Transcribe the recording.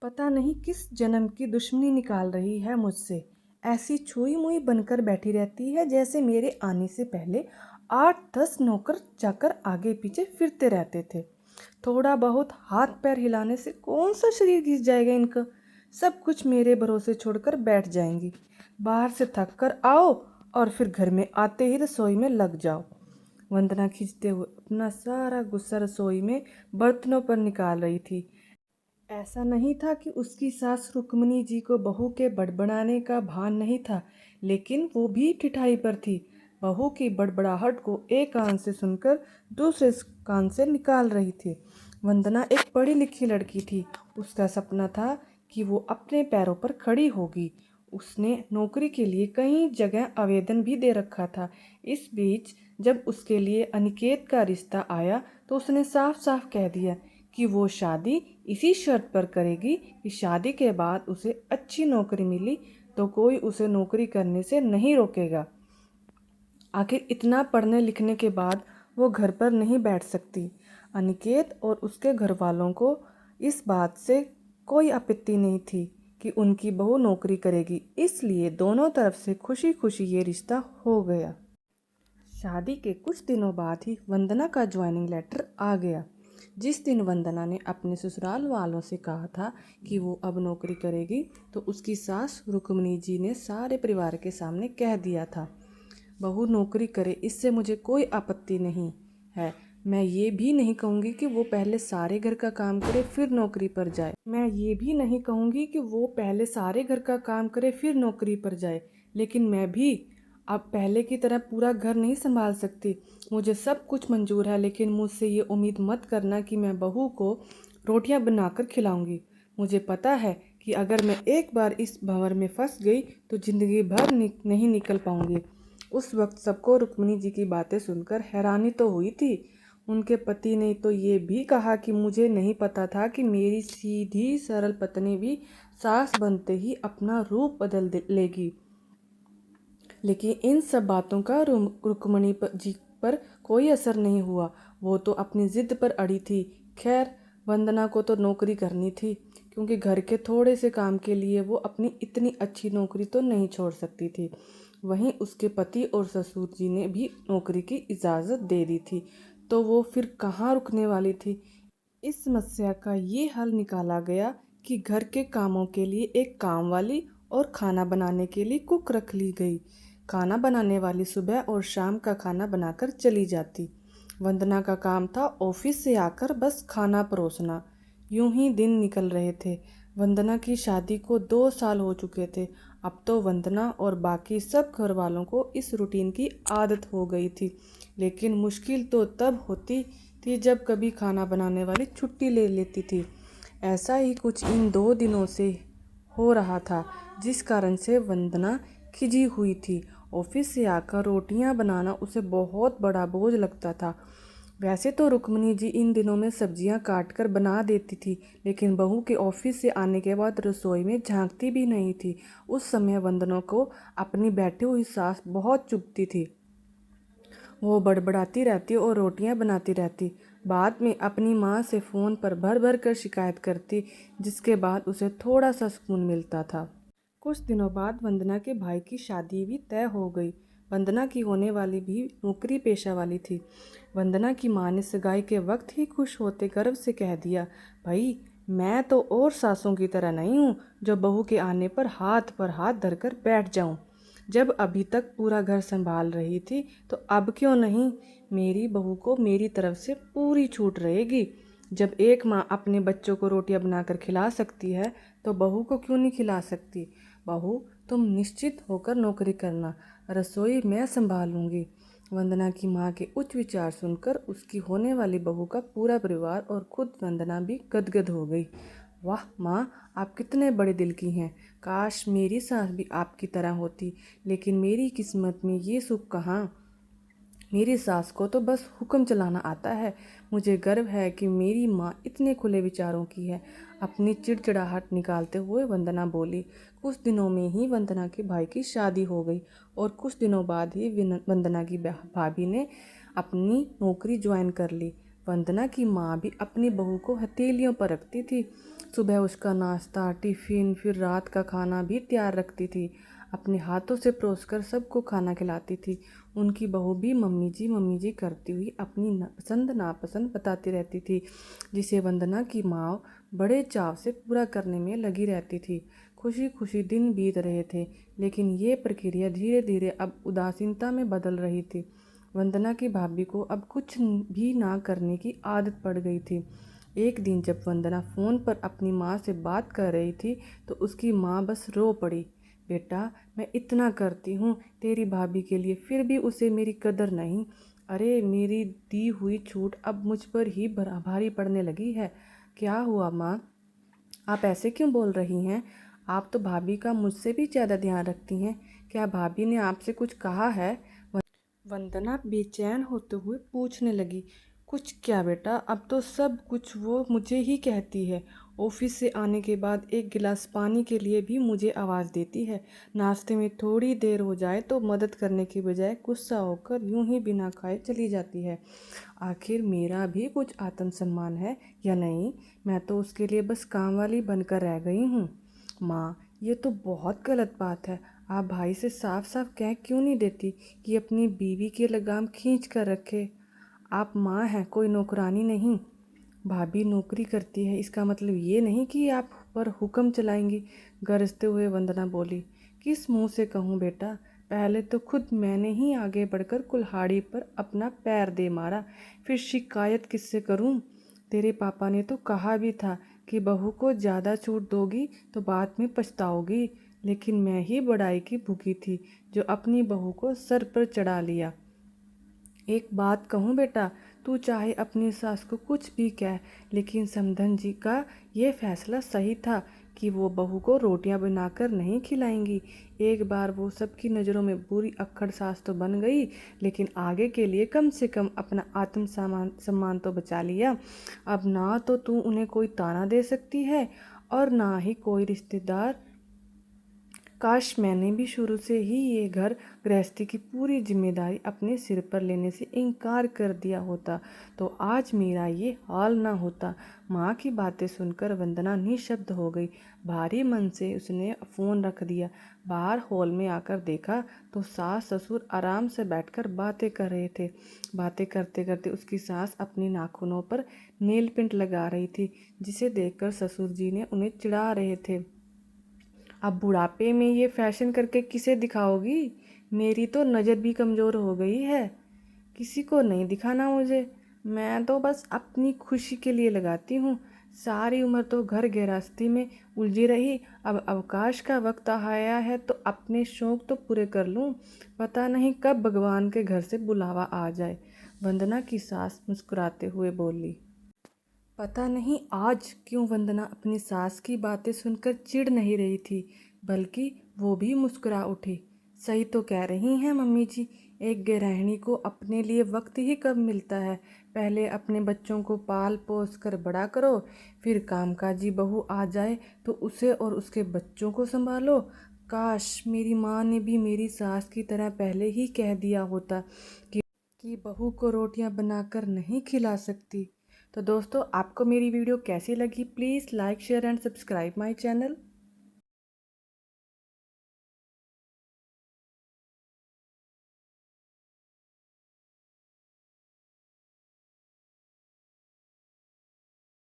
पता नहीं किस जन्म की दुश्मनी निकाल रही है मुझसे। ऐसी छुई मुई बनकर बैठी रहती है जैसे मेरे आने से पहले 8-10 नौकर चाकर आगे पीछे फिरते रहते थे। थोड़ा बहुत हाथ पैर हिलाने से कौन सा शरीर घिस जाएगा इनका। सब कुछ मेरे भरोसे छोड़कर बैठ जाएंगी। बाहर से थक कर आओ और फिर घर में आते ही रसोई में लग जाओ। वंदना खींचते हुए अपना सारा गुस्सा रसोई में बर्तनों पर निकाल रही थी। ऐसा नहीं था कि उसकी सास रुक्मिणी जी को बहू के बड़बड़ाने का भान नहीं था, लेकिन वो भी ठिठाई पर थी। बहू की बड़बड़ाहट को एक कान से सुनकर दूसरे कान से निकाल रही थी। वंदना एक पढ़ी लिखी लड़की थी। उसका सपना था कि वो अपने पैरों पर खड़ी होगी। उसने नौकरी के लिए कई जगह आवेदन भी दे रखा था। इस बीच जब उसके लिए अनिकेत का रिश्ता आया तो उसने साफ साफ कह दिया कि वो शादी इसी शर्त पर करेगी कि शादी के बाद उसे अच्छी नौकरी मिली तो कोई उसे नौकरी करने से नहीं रोकेगा। आखिर इतना पढ़ने लिखने के बाद वो घर पर नहीं बैठ सकती। अनिकेत और उसके घर वालों को इस बात से कोई आपत्ति नहीं थी कि उनकी बहू नौकरी करेगी, इसलिए दोनों तरफ से खुशी खुशी ये रिश्ता हो गया। शादी के कुछ दिनों बाद ही वंदना का ज्वाइनिंग लेटर आ गया। जिस दिन वंदना ने अपने ससुराल वालों से कहा था कि वो अब नौकरी करेगी तो उसकी सास रुक्मिणी जी ने सारे परिवार के सामने कह दिया था, बहू नौकरी करे इससे मुझे कोई आपत्ति नहीं है। मैं ये भी नहीं कहूँगी कि वो पहले सारे घर का काम करे फिर नौकरी पर जाए। मैं ये भी नहीं कहूँगी कि वो पहले सारे घर का काम करे फिर नौकरी पर जाए, लेकिन मैं भी अब पहले की तरह पूरा घर नहीं संभाल सकती। मुझे सब कुछ मंजूर है, लेकिन मुझसे ये उम्मीद मत करना कि मैं बहू को रोटियां बनाकर खिलाऊंगी। मुझे पता है कि अगर मैं एक बार इस भंवर में फंस गई तो ज़िंदगी भर नहीं निकल पाऊंगी। उस वक्त सबको रुक्मिणी जी की बातें सुनकर हैरानी तो हुई थी। उनके पति ने तो ये भी कहा कि मुझे नहीं पता था कि मेरी सीधी सरल पत्नी भी सास बनते ही अपना रूप बदल लेगी। लेकिन इन सब बातों का रुक्मिणी जी पर कोई असर नहीं हुआ। वो तो अपनी ज़िद पर अड़ी थी। खैर, वंदना को तो नौकरी करनी थी, क्योंकि घर के थोड़े से काम के लिए वो अपनी इतनी अच्छी नौकरी तो नहीं छोड़ सकती थी। वहीं उसके पति और ससुर जी ने भी नौकरी की इजाज़त दे दी थी, तो वो फिर कहाँ रुकने वाली थी। इस समस्या का ये हल निकाला गया कि घर के कामों के लिए एक काम वाली और खाना बनाने के लिए कुक रख ली गई। खाना बनाने वाली सुबह और शाम का खाना बनाकर चली जाती। वंदना का काम था ऑफिस से आकर बस खाना परोसना। यूं ही दिन निकल रहे थे। वंदना की शादी को 2 साल हो चुके थे। अब तो वंदना और बाकी सब घर वालों को इस रूटीन की आदत हो गई थी, लेकिन मुश्किल तो तब होती थी जब कभी खाना बनाने वाली छुट्टी ले लेती थी। ऐसा ही कुछ इन 2 दिनों से हो रहा था, जिस कारण से वंदना खिजी हुई थी। ऑफिस से आकर रोटियां बनाना उसे बहुत बड़ा बोझ लगता था। वैसे तो रुक्मिणी जी इन दिनों में सब्जियां काट कर बना देती थी, लेकिन बहू के ऑफिस से आने के बाद रसोई में झांकती भी नहीं थी। उस समय वंदना को अपनी बैठी हुई सास बहुत चुभती थी। वो बड़बड़ाती रहती और रोटियां बनाती रहती। बाद में अपनी माँ से फ़ोन पर भर भर कर शिकायत करती, जिसके बाद उसे थोड़ा सा सुकून मिलता था। कुछ दिनों बाद वंदना के भाई की शादी भी तय हो गई। वंदना की होने वाली भी नौकरी पेशा वाली थी। वंदना की माँ ने सगाई के वक्त ही खुश होते गर्व से कह दिया, भाई मैं तो और सासों की तरह नहीं हूँ जो बहू के आने पर हाथ धरकर बैठ जाऊँ। जब अभी तक पूरा घर संभाल रही थी तो अब क्यों नहीं, मेरी बहू को मेरी तरफ से पूरी छूट रहेगी। जब एक माँ अपने बच्चों को रोटियां बनाकर खिला सकती है तो बहू को क्यों नहीं खिला सकती। बहू, तुम निश्चित होकर नौकरी करना, रसोई मैं संभालूंगी। वंदना की माँ के उच्च विचार सुनकर उसकी होने वाली बहू का पूरा परिवार और खुद वंदना भी गदगद हो गई। वाह माँ, आप कितने बड़े दिल की हैं। काश मेरी सास भी आपकी तरह होती, लेकिन मेरी किस्मत में ये सुख कहाँ। मेरी सास को तो बस हुक्म चलाना आता है। मुझे गर्व है कि मेरी माँ इतने खुले विचारों की है। अपनी चिड़चिड़ाहट निकालते हुए वंदना बोली। कुछ दिनों में ही वंदना के भाई की शादी हो गई और कुछ दिनों बाद ही वंदना की भाभी ने अपनी नौकरी ज्वाइन कर ली। वंदना की माँ भी अपनी बहू को हथेलियों पर रखती थी। सुबह उसका नाश्ता, टिफ़िन, फिर रात का खाना भी तैयार रखती थी। अपने हाथों से परोसकर सबको खाना खिलाती थी। उनकी बहू भी मम्मी जी करती हुई अपनी पसंद नापसंद बताती रहती थी, जिसे वंदना की माँ बड़े चाव से पूरा करने में लगी रहती थी। खुशी खुशी दिन बीत रहे थे, लेकिन ये प्रक्रिया धीरे धीरे अब उदासीनता में बदल रही थी। वंदना की भाभी को अब कुछ भी ना करने की आदत पड़ गई थी। एक दिन जब वंदना फ़ोन पर अपनी माँ से बात कर रही थी, तो उसकी माँ बस रो पड़ी। बेटा, मैं इतना करती हूँ तेरी भाभी के लिए, फिर भी उसे मेरी कदर नहीं। अरे, मेरी दी हुई छूट अब मुझ पर ही भारी पड़ने लगी है। क्या हुआ माँ? आप ऐसे क्यों बोल रही हैं? आप तो भाभी का मुझसे भी ज़्यादा ध्यान रखती हैं। क्या भाभी ने आपसे कुछ कहा है? वंदना बेचैन होते हुए पूछने लगी। कुछ क्या बेटा, अब तो सब कुछ वो मुझे ही कहती है। ऑफिस से आने के बाद एक गिलास पानी के लिए भी मुझे आवाज़ देती है। नाश्ते में थोड़ी देर हो जाए तो मदद करने के बजाय गुस्सा होकर यूं ही बिना खाए चली जाती है। आखिर मेरा भी कुछ आत्मसम्मान है या नहीं? मैं तो उसके लिए बस काम वाली बनकर रह गई हूँ। माँ, ये तो बहुत गलत बात है। आप भाई से साफ साफ कह क्यों नहीं देती कि अपनी बीवी की लगाम खींच कर रखे? आप माँ हैं, कोई नौकरानी नहीं। भाभी नौकरी करती है, इसका मतलब ये नहीं कि आप पर हुक्म चलाएंगी, गरजते हुए वंदना बोली। किस मुंह से कहूँ बेटा? पहले तो खुद मैंने ही आगे बढ़कर कुल्हाड़ी पर अपना पैर दे मारा, फिर शिकायत किससे करूँ? तेरे पापा ने तो कहा भी था कि बहू को ज़्यादा छूट दोगी तो बाद में पछताओगी, लेकिन मैं ही बड़ाई की भूखी थी जो अपनी बहू को सर पर चढ़ा लिया। एक बात कहूँ बेटा, तू चाहे अपनी सास को कुछ भी कह, लेकिन समधन जी का ये फैसला सही था कि वो बहू को रोटियां बनाकर नहीं खिलाएंगी। एक बार वो सबकी नज़रों में बुरी अक्खड़ सास तो बन गई, लेकिन आगे के लिए कम से कम अपना आत्म सम्मान तो बचा लिया। अब ना तो तू उन्हें कोई ताना दे सकती है और ना ही कोई रिश्तेदार। काश मैंने भी शुरू से ही ये घर गृहस्थी की पूरी जिम्मेदारी अपने सिर पर लेने से इनकार कर दिया होता, तो आज मेरा ये हाल ना होता। माँ की बातें सुनकर वंदना निशब्द हो गई। भारी मन से उसने फ़ोन रख दिया। बाहर हॉल में आकर देखा तो सास ससुर आराम से बैठकर बातें कर रहे थे। बातें करते करते उसकी सास अपनी नाखूनों पर नेल पेंट लगा रही थी, जिसे देखकर ससुर जी ने उन्हें चिढ़ा रहे थे। अब बुढ़ापे में ये फैशन करके किसे दिखाओगी? मेरी तो नज़र भी कमज़ोर हो गई है। किसी को नहीं दिखाना मुझे। मैं तो बस अपनी खुशी के लिए लगाती हूँ। सारी उम्र तो घर गृहस्थी में उलझी रही, अब अवकाश का वक्त आया है तो अपने शौक तो पूरे कर लूँ। पता नहीं कब भगवान के घर से बुलावा आ जाए। वंदना की सास मुस्कुराते हुए बोली। पता नहीं आज क्यों वंदना अपनी सास की बातें सुनकर चिढ़ नहीं रही थी, बल्कि वो भी मुस्कुरा उठी। सही तो कह रही हैं मम्मी जी, एक गृहिणी को अपने लिए वक्त ही कब मिलता है। पहले अपने बच्चों को पाल पोस कर बड़ा करो, फिर कामकाजी बहू आ जाए तो उसे और उसके बच्चों को संभालो। काश मेरी माँ ने भी मेरी सास की तरह पहले ही कह दिया होता कि बहू को रोटियां बनाकर नहीं खिला सकती। तो दोस्तों, आपको मेरी वीडियो कैसी लगी? Please like share and subscribe my channel.